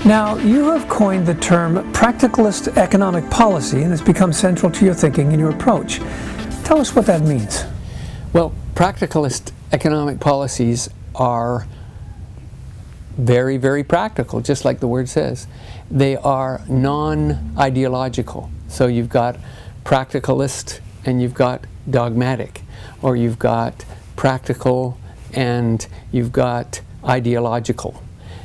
Now, you have coined the term practicalist economic policy, and it's become central to your thinking and your approach. Tell us what that means. Well, practicalist economic policies are very, very practical, just like the word says. They are non-ideological. So you've got practicalist and you've got dogmatic, or you've got practical and you've got ideological.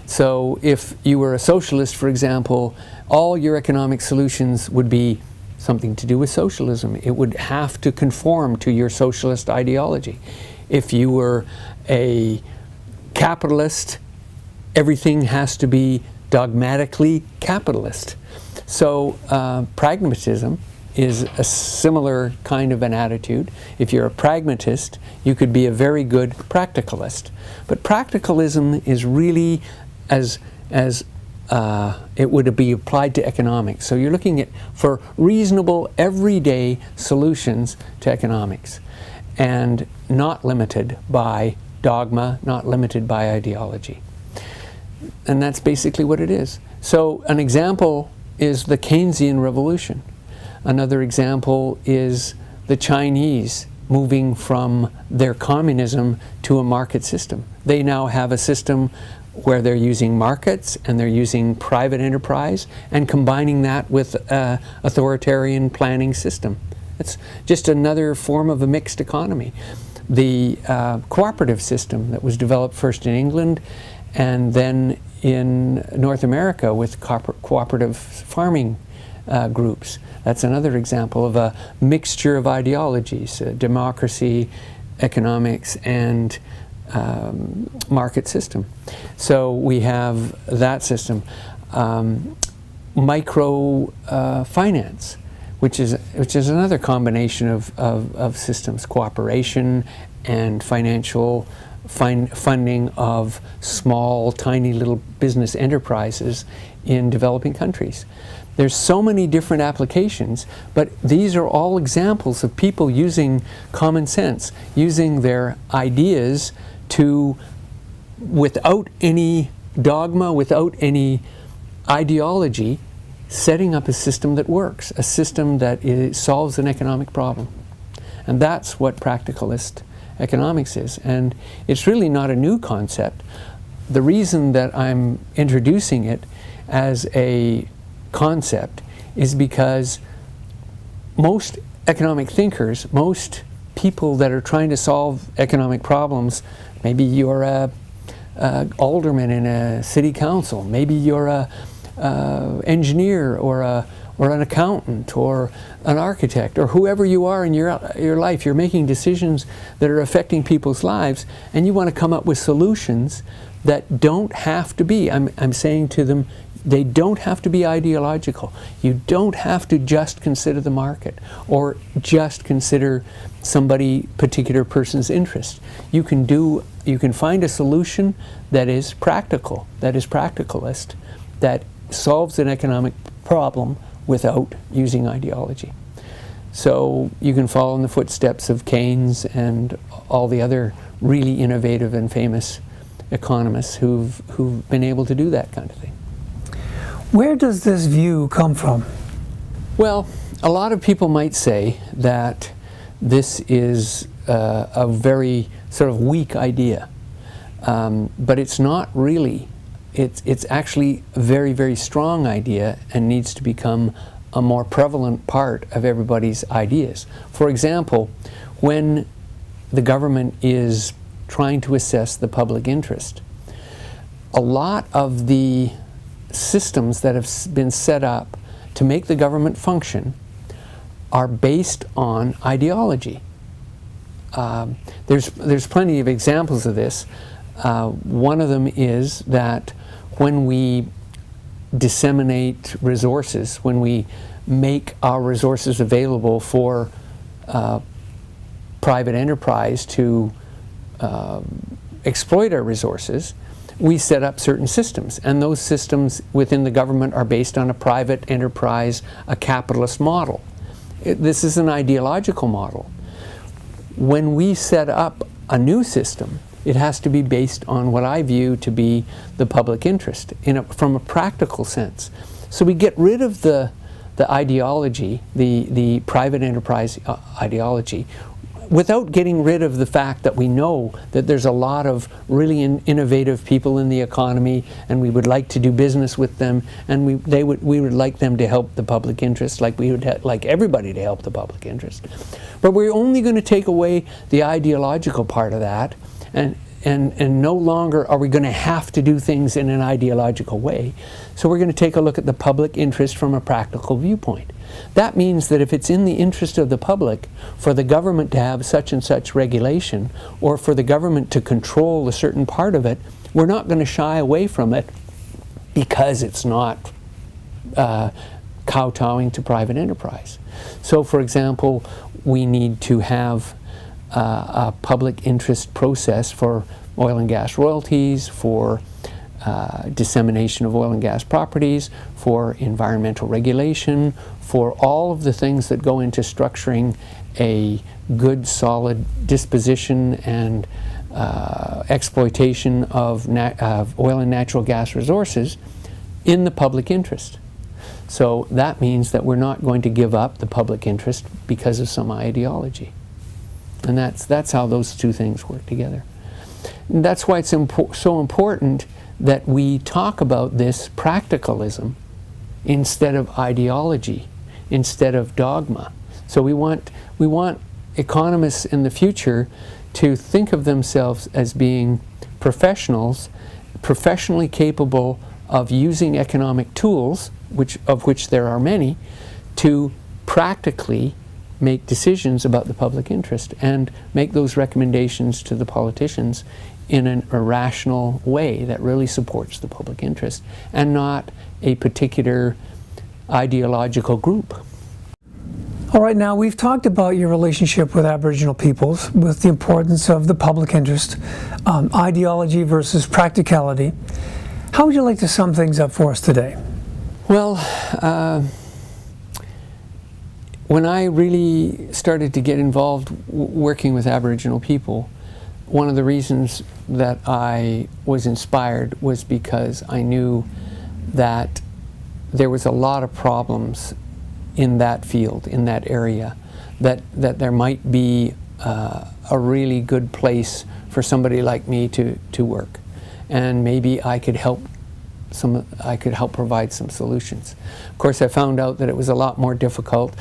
So if you were a socialist, for example, all your economic solutions would be something to do with socialism. It would have to conform to your socialist ideology. If you were a capitalist, everything has to be dogmatically capitalist. So pragmatism is a similar kind of an attitude. If you're a pragmatist, you could be a very good practicalist. But practicalism is really as it would be applied to economics. So you're looking for reasonable, everyday solutions to economics, and not limited by dogma, not limited by ideology. And that's basically what it is. So an example is the Keynesian revolution. Another example is the Chinese moving from their communism to a market system. They now have a system where they're using markets and they're using private enterprise and combining that with an authoritarian planning system. It's just another form of a mixed economy. The cooperative system that was developed first in England and then in North America with cooperative farming groups. That's another example of a mixture of ideologies, democracy, economics, and market system. So we have that system. Micro finance, which is another combination of systems, cooperation and financial funding of small, tiny little business enterprises in developing countries. There's so many different applications, but these are all examples of people using common sense, using their ideas to, without any dogma, without any ideology, setting up a system that works, a system that solves an economic problem. And that's what practicalist economics is. And it's really not a new concept. The reason that I'm introducing it as a concept is because most economic thinkers, most people that are trying to solve economic problems, maybe you're a alderman in a city council, maybe you're a engineer or an accountant or an architect or whoever you are in your life, you're making decisions that are affecting people's lives, and you want to come up with solutions that don't have to be, I'm saying to them, they don't have to be ideological. You don't have to just consider the market or just consider somebody, particular person's interest. You can find a solution that is practical, that is practicalist, that solves an economic problem without using ideology. So you can follow in the footsteps of Keynes and all the other really innovative and famous economists who've been able to do that kind of thing. Where does this view come from? Well, a lot of people might say that this is a very sort of weak idea, but it's not really. It's actually a very, very strong idea and needs to become a more prevalent part of everybody's ideas. For example, when the government is trying to assess the public interest, a lot of the systems that have been set up to make the government function are based on ideology. There's plenty of examples of this. One of them is that when we disseminate resources, when we make our resources available for private enterprise to exploit our resources, we set up certain systems, and those systems within the government are based on a private enterprise, a capitalist model. This is an ideological model. When we set up a new system It has to be based on what I view to be the public interest from a practical sense. So we get rid of the ideology, the private enterprise ideology, without getting rid of the fact that we know that there's a lot of really innovative people in the economy, and we would like to do business with them, and we would like them to help the public interest, like we would like everybody to help the public interest. But we're only going to take away the ideological part of that, and no longer are we going to have to do things in an ideological way. So we're going to take a look at the public interest from a practical viewpoint. That means that if it's in the interest of the public for the government to have such and such regulation, or for the government to control a certain part of it, we're not going to shy away from it because it's not kowtowing to private enterprise. So, for example, we need to have a public interest process for oil and gas royalties, for dissemination of oil and gas properties, for environmental regulation, for all of the things that go into structuring a good, solid disposition and exploitation of oil and natural gas resources in the public interest. So that means that we're not going to give up the public interest because of some ideology. And that's how those two things work together. And that's why it's so important that we talk about this practicalism instead of ideology, instead of dogma. So we want economists in the future to think of themselves as being professionals, professionally capable of using economic tools, of which there are many, to practically make decisions about the public interest and make those recommendations to the politicians in a rational way that really supports the public interest and not a particular ideological group. All right, now we've talked about your relationship with Aboriginal peoples, with the importance of the public interest, ideology versus practicality. How would you like to sum things up for us today? Well, when I really started to get involved working with Aboriginal people, one of the reasons that I was inspired was because I knew that there was a lot of problems in that field, in that area, that there might be a really good place for somebody like me to work, and maybe I could help provide some solutions. Of course, I found out that it was a lot more difficult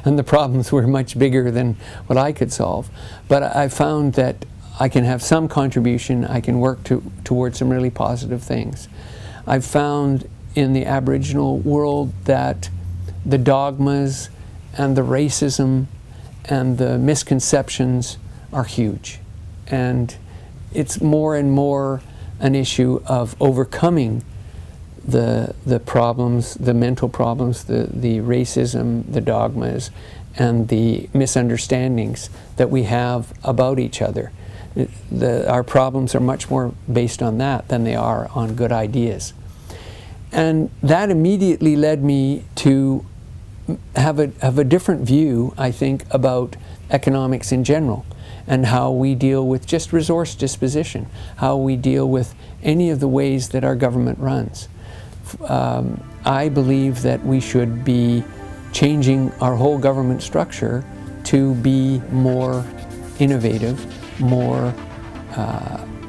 and the problems were much bigger than what I could solve. But I found that I can have some contribution, I can work towards some really positive things. I've found in the Aboriginal world that the dogmas and the racism and the misconceptions are huge. And it's more and more an issue of overcoming the problems, the mental problems, the racism, the dogmas, and the misunderstandings that we have about each other. Our problems are much more based on that than they are on good ideas. And that immediately led me to have a different view, I think, about economics in general, and how we deal with just resource disposition, how we deal with any of the ways that our government runs. I believe that we should be changing our whole government structure to be more innovative, more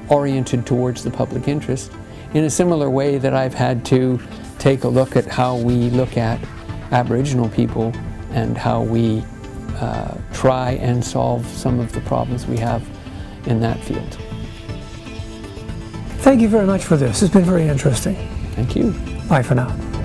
oriented towards the public interest, in a similar way that I've had to take a look at how we look at Aboriginal people and how we try and solve some of the problems we have in that field. Thank you very much for this. It's been very interesting. Thank you. Bye for now.